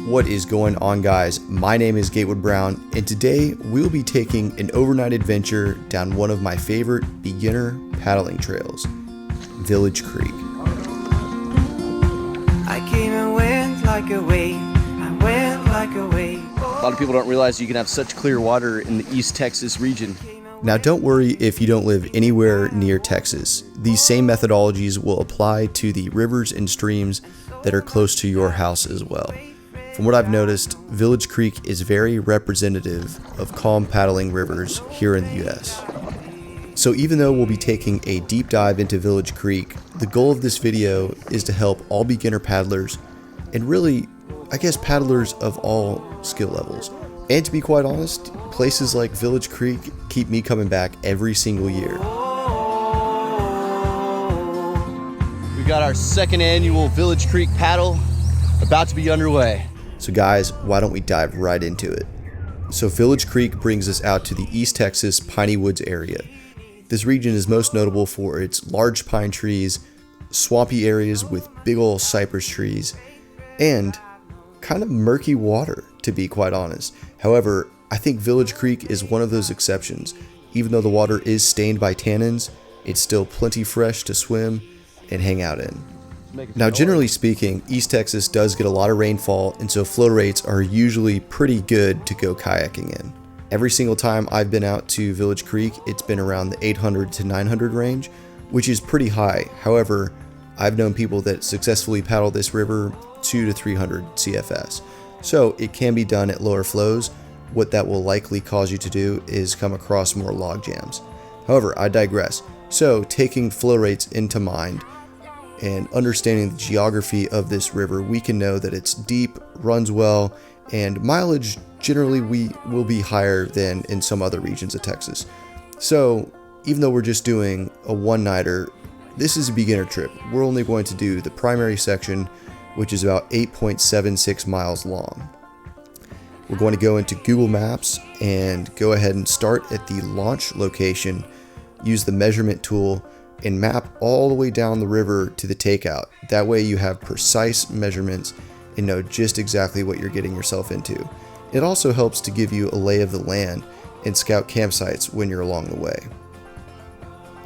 What is going on, guys? My name is Gatewood Brown, and today we'll be taking an overnight adventure down one of my favorite beginner paddling trails, Village Creek. I came and went like a wave. I went like a wave. A lot of people don't realize you can have such clear water in the East Texas region. Now, don't worry if you don't live anywhere near Texas. These same methodologies will apply to the rivers and streams that are close to your house as well. From what I've noticed, Village Creek is very representative of calm paddling rivers here in the US. So even though we'll be taking a deep dive into Village Creek, the goal of this video is to help all beginner paddlers, and really, I guess, paddlers of all skill levels. And to be quite honest, places like Village Creek keep me coming back every single year. We've got our second annual Village Creek paddle about to be underway. So guys, why don't we dive right into it? So Village Creek brings us out to the East Texas Piney Woods area. This region is most notable for its large pine trees, swampy areas with big ol' cypress trees, and kind of murky water, to be quite honest. However, I think Village Creek is one of those exceptions. Even though the water is stained by tannins, it's still plenty fresh to swim and hang out in. Now, generally speaking, East Texas does get a lot of rainfall, and so flow rates are usually pretty good to go kayaking in. Every single time I've been out to Village Creek, it's been around the 800 to 900 range, which is pretty high. However, I've known people that successfully paddle this river 200 to 300 CFS. So it can be done at lower flows. What that will likely cause you to do is come across more log jams. However, I digress. So taking flow rates into mind and understanding the geography of this river, we can know that it's deep, runs well, and mileage generally will be higher than in some other regions of Texas. So even though we're just doing a one-nighter, this is a beginner trip. We're only going to do the primary section, which is about 8.76 miles long. We're going to go into Google Maps and go ahead and start at the launch location, use the measurement tool, and map all the way down the river to the takeout. That way you have precise measurements and know just exactly what you're getting yourself into. It also helps to give you a lay of the land and scout campsites when you're along the way.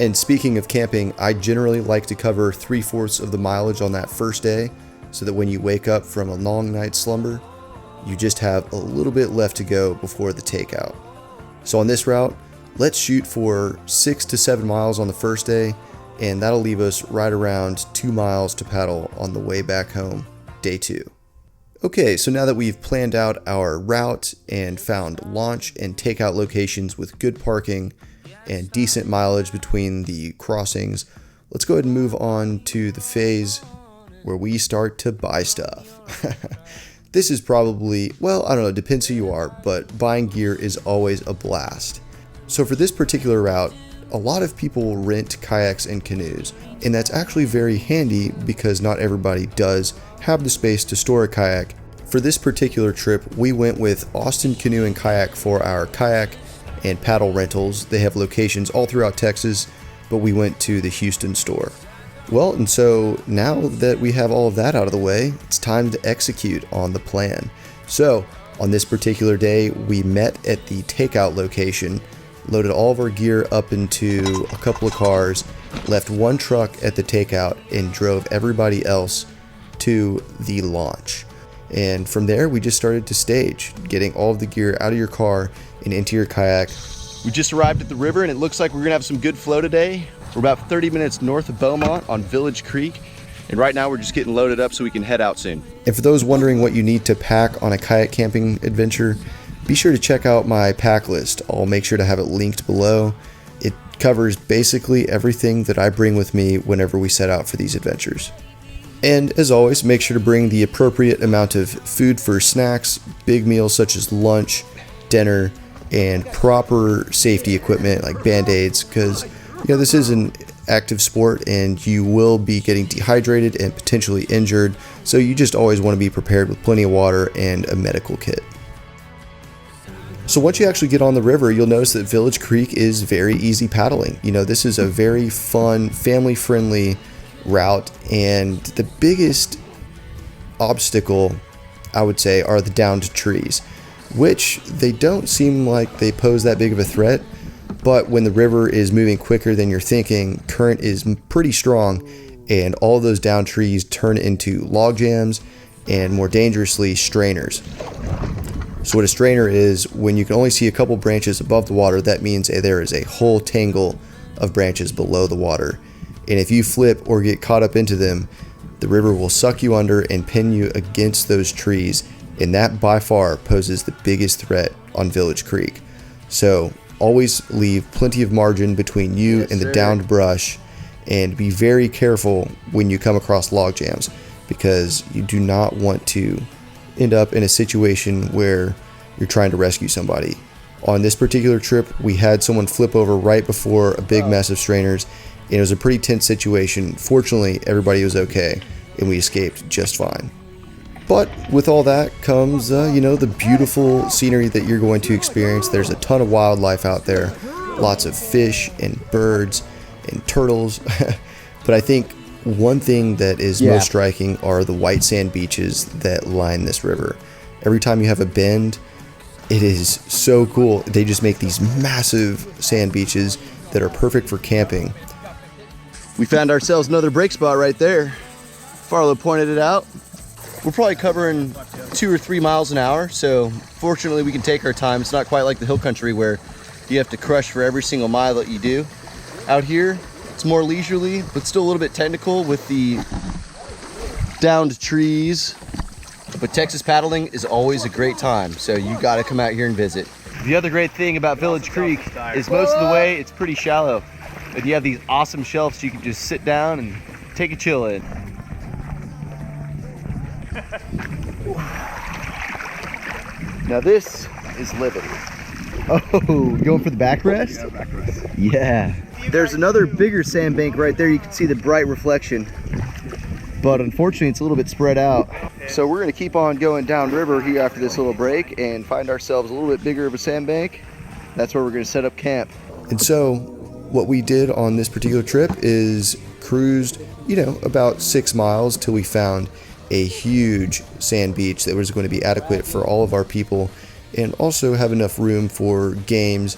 And speaking of camping, I generally like to cover 3/4 of the mileage on that first day, so that when you wake up from a long night's slumber, you just have a little bit left to go before the takeout. So on this route, let's shoot for 6 to 7 miles on the first day, and that'll leave us right around 2 miles to paddle on the way back home, day 2. Okay, so now that we've planned out our route and found launch and takeout locations with good parking and decent mileage between the crossings, let's go ahead and move on to the phase where we start to buy stuff. This is probably, well, I don't know, depends who you are, but buying gear is always a blast. So for this particular route, a lot of people rent kayaks and canoes, and that's actually very handy because not everybody does have the space to store a kayak. For this particular trip, we went with Austin Canoe and Kayak for our kayak and paddle rentals. They have locations all throughout Texas, but we went to the Houston store. Well, and so now that we have all of that out of the way, it's time to execute on the plan. So on this particular day, we met at the takeout location, loaded all of our gear up into a couple of cars, left one truck at the takeout, and drove everybody else to the launch. And from there, we just started to stage, getting all of the gear out of your car and into your kayak. We just arrived at the river, and it looks like we're gonna have some good flow today. We're about 30 minutes north of Beaumont on Village Creek, and right now we're just getting loaded up so we can head out soon. And for those wondering what you need to pack on a kayak camping adventure, be sure to check out my pack list. I'll make sure to have it linked below. It covers basically everything that I bring with me whenever we set out for these adventures. And as always, make sure to bring the appropriate amount of food for snacks, big meals such as lunch, dinner, and proper safety equipment like band-aids, because this is an active sport and you will be getting dehydrated and potentially injured, so you just always want to be prepared with plenty of water and a medical kit. So once you actually get on the river, you'll notice that Village Creek is very easy paddling. This is a very fun, family-friendly route, and the biggest obstacle I would say, are the downed trees, which they don't seem like they pose that big of a threat. But when the river is moving quicker than you're thinking, current is pretty strong, and all of those downed trees turn into log jams and, more dangerously, strainers. So what a strainer is, when you can only see a couple branches above the water, that means there is a whole tangle of branches below the water. And if you flip or get caught up into them, the river will suck you under and pin you against those trees, and that by far poses the biggest threat on Village Creek. So always leave plenty of margin between you and the downed brush, and be very careful when you come across log jams, because you do not want to end up in a situation where you're trying to rescue somebody. On this particular trip, we had someone flip over right before a big mess of strainers, and it was a pretty tense situation. Fortunately, everybody was okay, and we escaped just fine. But with all that comes, the beautiful scenery that you're going to experience. There's a ton of wildlife out there, lots of fish and birds and turtles. But I think one thing that is most striking are the white sand beaches that line this river. Every time you have a bend, it is so cool. They just make these massive sand beaches that are perfect for camping. We found ourselves another break spot right there. Farlow pointed it out. We're probably covering 2 or 3 miles an hour, so fortunately we can take our time. It's not quite like the hill country where you have to crush for every single mile that you do. Out here, it's more leisurely, but still a little bit technical with the downed trees. But Texas paddling is always a great time, so you gotta come out here and visit. The other great thing about Village Creek is most of the way it's pretty shallow, and you have these awesome shelves you can just sit down and take a chill in. Now this is living. Oh, going for the backrest? Yeah, backrest. Yeah. There's another bigger sandbank right there. You can see the bright reflection, but unfortunately it's a little bit spread out. So we're gonna keep on going downriver here after this little break and find ourselves a little bit bigger of a sandbank. That's where we're gonna set up camp. And so what we did on this particular trip is cruised, about 6 miles till we found a huge sand beach that was going to be adequate for all of our people and also have enough room for games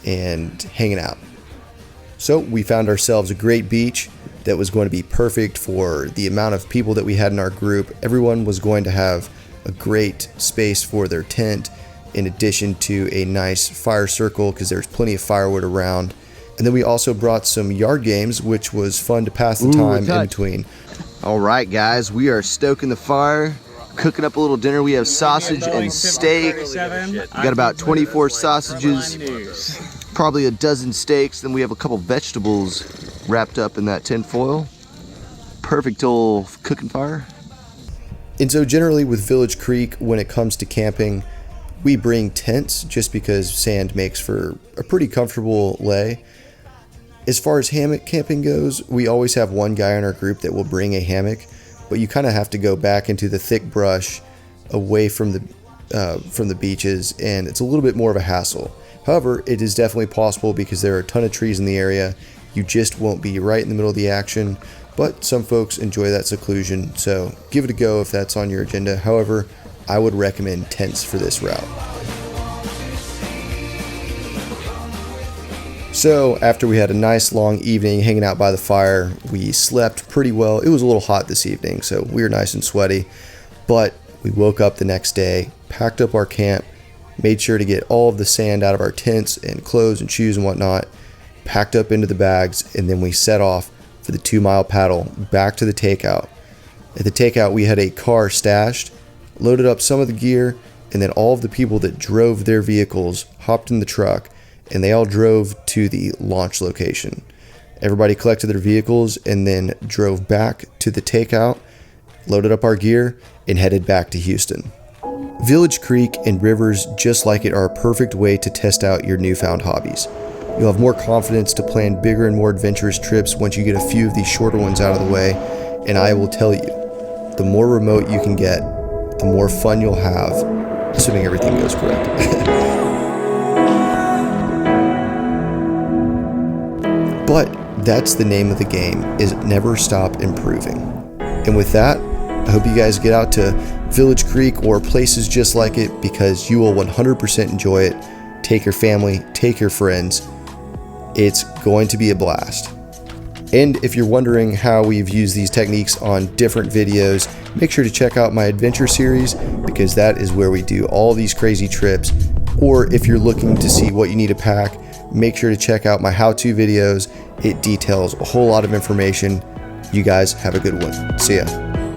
and hanging out. So we found ourselves a great beach that was going to be perfect for the amount of people that we had in our group. Everyone was going to have a great space for their tent, in addition to a nice fire circle because there's plenty of firewood around. And then we also brought some yard games, which was fun to pass the time in between. All right, guys, we are stoking the fire, cooking up a little dinner. We have sausage and steak. We got about 24 sausages, probably a dozen steaks. Then we have a couple vegetables wrapped up in that tin foil. Perfect old cooking fire. And so generally with Village Creek, when it comes to camping, we bring tents just because sand makes for a pretty comfortable lay. As far as hammock camping goes, we always have one guy in our group that will bring a hammock, but you kind of have to go back into the thick brush away from the beaches, and it's a little bit more of a hassle. However, it is definitely possible because there are a ton of trees in the area. You just won't be right in the middle of the action, but some folks enjoy that seclusion, so give it a go if that's on your agenda. However, I would recommend tents for this route. So after we had a nice long evening hanging out by the fire, we slept pretty well. It was a little hot this evening, so we were nice and sweaty, but we woke up the next day, packed up our camp, made sure to get all of the sand out of our tents and clothes and shoes and whatnot, packed up into the bags, and then we set off for the 2-mile paddle back to the takeout. At the takeout, we had a car stashed, loaded up some of the gear, and then all of the people that drove their vehicles hopped in the truck, and they all drove to the launch location. Everybody collected their vehicles and then drove back to the takeout, loaded up our gear, and headed back to Houston. Village Creek and rivers just like it are a perfect way to test out your newfound hobbies. You'll have more confidence to plan bigger and more adventurous trips once you get a few of these shorter ones out of the way, and I will tell you, the more remote you can get, the more fun you'll have, assuming everything goes correct. But that's the name of the game, is never stop improving. And with that, I hope you guys get out to Village Creek or places just like it, because you will 100% enjoy it. Take your family, take your friends. It's going to be a blast. And if you're wondering how we've used these techniques on different videos, make sure to check out my adventure series, because that is where we do all these crazy trips. Or if you're looking to see what you need to pack, make sure to check out my how-to videos. It details a whole lot of information. You guys have a good one. See ya.